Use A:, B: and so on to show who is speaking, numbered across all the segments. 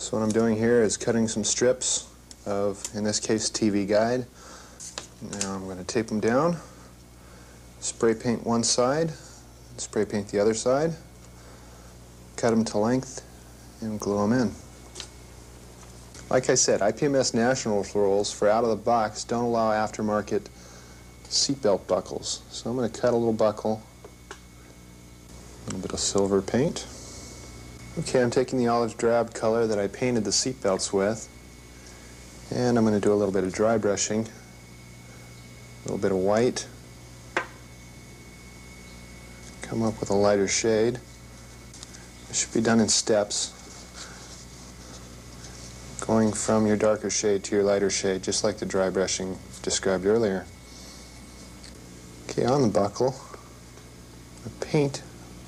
A: So what I'm doing here is cutting some strips of, in this case, TV Guide. Now I'm going to tape them down, spray paint one side, spray paint the other side, cut them to length, and glue them in. Like I said, IPMS National rules for out of the box don't allow aftermarket seatbelt buckles. So I'm going to cut a little buckle, a little bit of silver paint. Okay, I'm taking the olive drab color that I painted the seatbelts with, and I'm going to do a little bit of dry brushing, a little bit of white, come up with a lighter shade. It should be done in steps, going from your darker shade to your lighter shade, just like the dry brushing described earlier. Okay, on the buckle, I paint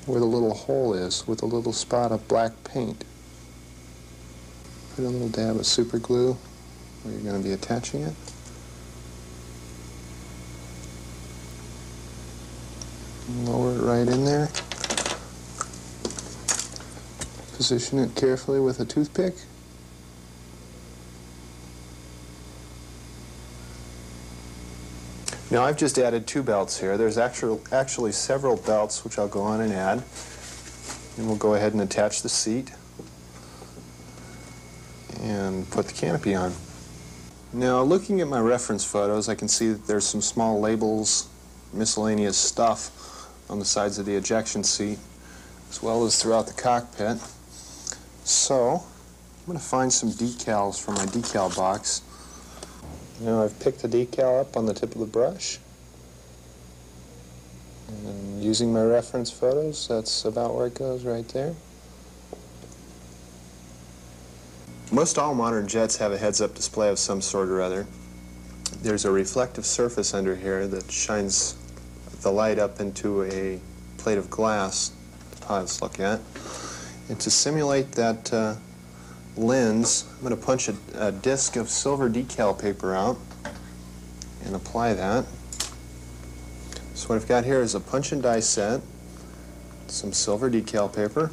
A: where the little hole is with a little spot of black paint. Put a little dab of super glue where you're going to be attaching it. Lower it right in there. Position it carefully with a toothpick. Now I've just added 2 belts here. There's actually several belts which I'll go on and add. And we'll go ahead and attach the seat and put the canopy on. Now looking at my reference photos, I can see that there's some small labels, miscellaneous stuff on the sides of the ejection seat, as well as throughout the cockpit. So I'm going to find some decals from my decal box. Now I've picked the decal up on the tip of the brush, and using my reference photos, that's about where it goes right there. Most all modern jets have a heads-up display of some sort or other. There's a reflective surface under here that shines the light up into a plate of glass the pilots look at. And to simulate that lens, I'm going to punch a disc of silver decal paper out and apply that. So what I've got here is a punch and die set, some silver decal paper.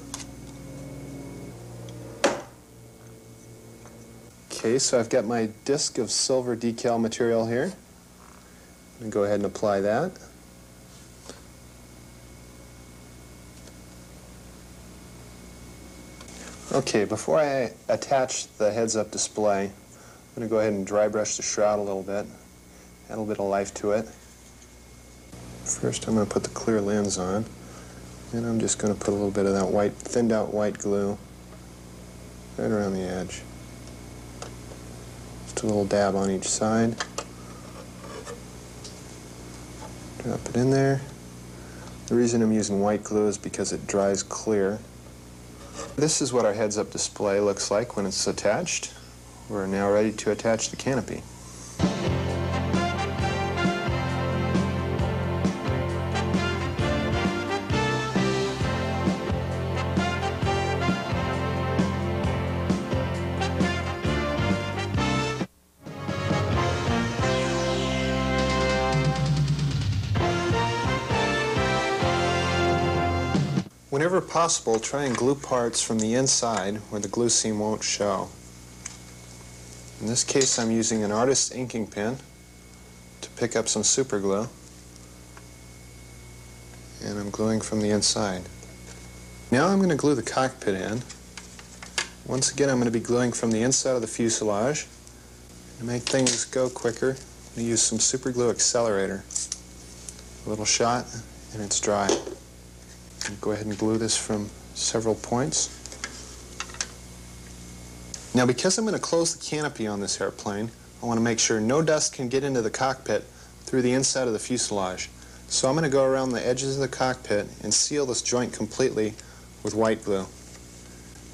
A: Okay, so I've got my disc of silver decal material here. I'm going to go ahead and apply that. Okay, before I attach the heads-up display, I'm going to go ahead and dry brush the shroud a little bit, add a little bit of life to it. First I'm going to put the clear lens on, and I'm just going to put a little bit of that white, thinned out white glue right around the edge. Just a little dab on each side. Drop it in there. The reason I'm using white glue is because it dries clear. This is what our heads-up display looks like when it's attached. We're now ready to attach the canopy. Whenever possible, try and glue parts from the inside where the glue seam won't show. In this case, I'm using an artist's inking pen to pick up some super glue, and I'm gluing from the inside. Now I'm going to glue the cockpit in. Once again, I'm going to be gluing from the inside of the fuselage. To make things go quicker, I'm going to use some super glue accelerator. A little shot, and it's dry. Go ahead and glue this from several points. Now, because I'm going to close the canopy on this airplane, I want to make sure no dust can get into the cockpit through the inside of the fuselage. So I'm going to go around the edges of the cockpit and seal this joint completely with white glue.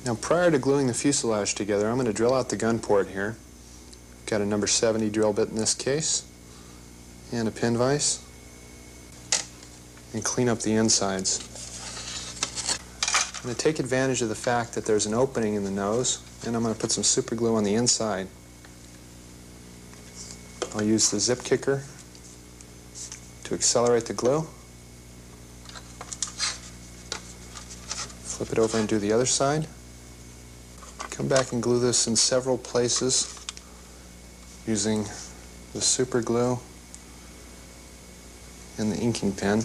A: Now, prior to gluing the fuselage together, I'm going to drill out the gun port here. Got a number 70 drill bit in this case, and a pin vise, and clean up the insides. I'm going to take advantage of the fact that there's an opening in the nose, and I'm going to put some super glue on the inside. I'll use the zip kicker to accelerate the glue. Flip it over and do the other side. Come back and glue this in several places using the super glue and the inking pen.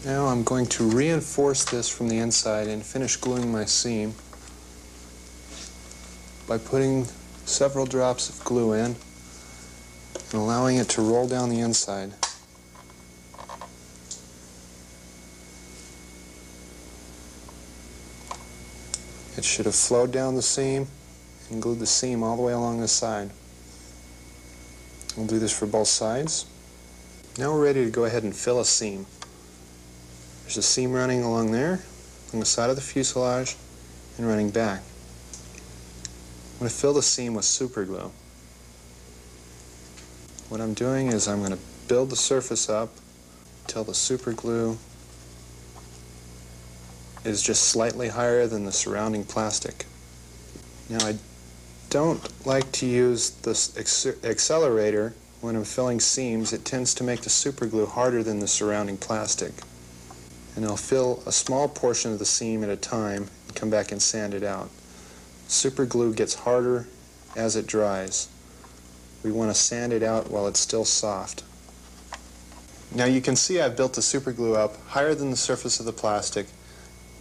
A: Now I'm going to reinforce this from the inside and finish gluing my seam by putting several drops of glue in and allowing it to roll down the inside. It should have flowed down the seam and glued the seam all the way along the side. We'll do this for both sides. Now we're ready to go ahead and fill a seam. There's a seam running along there, on the side of the fuselage, and running back. I'm going to fill the seam with super glue. What I'm doing is I'm going to build the surface up until the super glue is just slightly higher than the surrounding plastic. Now I don't like to use this accelerator when I'm filling seams. It tends to make the super glue harder than the surrounding plastic. And I'll fill a small portion of the seam at a time and come back and sand it out. Super glue gets harder as it dries. We want to sand it out while it's still soft. Now you can see I've built the super glue up higher than the surface of the plastic.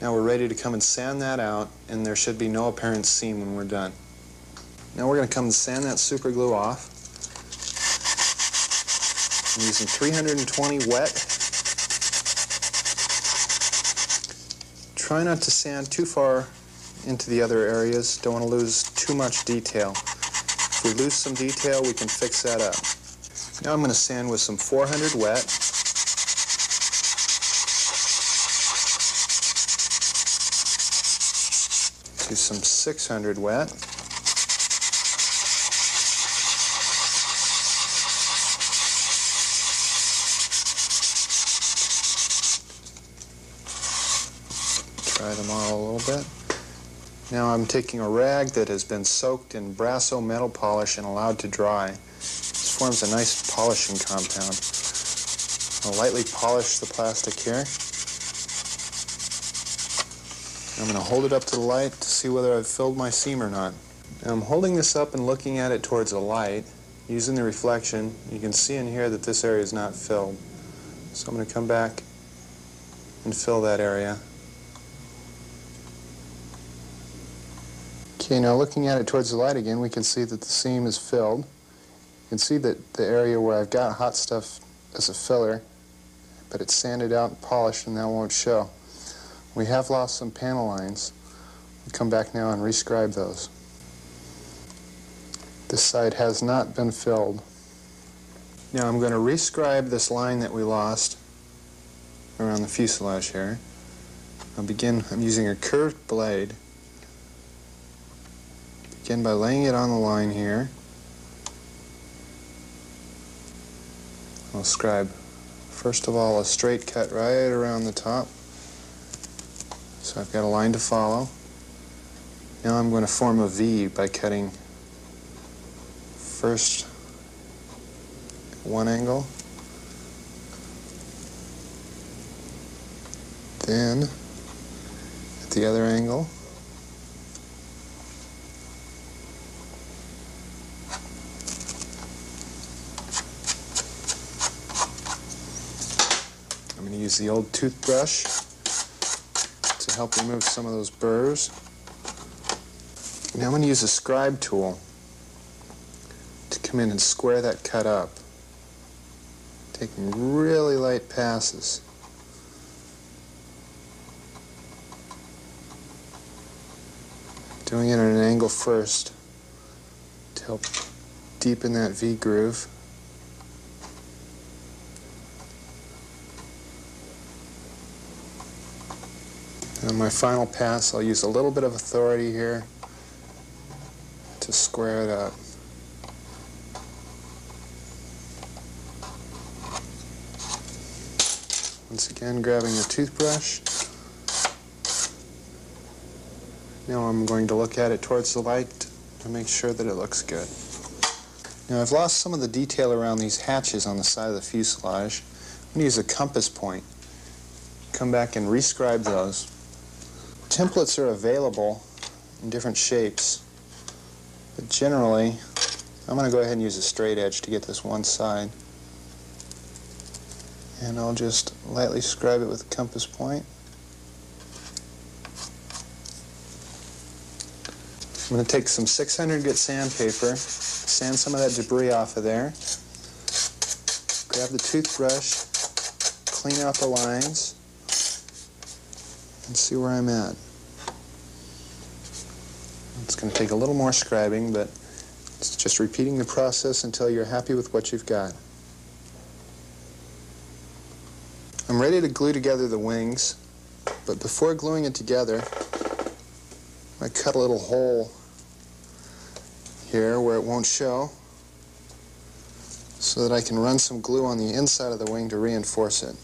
A: Now we're ready to come and sand that out, and there should be no apparent seam when we're done. Now we're going to come and sand that super glue off. I'm using 320 wet. Try not to sand too far into the other areas. Don't want to lose too much detail. If we lose some detail, we can fix that up. Now I'm going to sand with some 400 wet. To some 600 wet. Try them all a little bit. Now I'm taking a rag that has been soaked in Brasso metal polish and allowed to dry. This forms a nice polishing compound. I'll lightly polish the plastic here. I'm going to hold it up to the light to see whether I've filled my seam or not. Now I'm holding this up and looking at it towards the light. Using the reflection, you can see in here that this area is not filled. So I'm going to come back and fill that area. Okay, now looking at it towards the light again, we can see that the seam is filled. You can see that the area where I've got hot stuff as a filler, but it's sanded out and polished and that won't show. We have lost some panel lines. We'll come back now and rescribe those. This side has not been filled. Now I'm going to rescribe this line that we lost around the fuselage here. I'm using a curved blade. Begin by laying it on the line here. I'll scribe, first of all, a straight cut right around the top. So I've got a line to follow. Now I'm going to form a V by cutting first at one angle, then at the other angle, I'm going to use the old toothbrush to help remove some of those burrs. Now I'm going to use a scribe tool to come in and square that cut up, taking really light passes. Doing it at an angle first to help deepen that V groove. And on my final pass, I'll use a little bit of authority here to square it up. Once again, grabbing the toothbrush. Now I'm going to look at it towards the light to make sure that it looks good. Now I've lost some of the detail around these hatches on the side of the fuselage. I'm going to use a compass point. Come back and rescribe those. Templates are available in different shapes. But generally, I'm going to go ahead and use a straight edge to get this one side. And I'll just lightly scribe it with a compass point. I'm going to take some 600 grit sandpaper, sand some of that debris off of there, grab the toothbrush, clean out the lines, and see where I'm at. It's going to take a little more scribing, but it's just repeating the process until you're happy with what you've got. I'm ready to glue together the wings, but before gluing it together, I cut a little hole here where it won't show so that I can run some glue on the inside of the wing to reinforce it.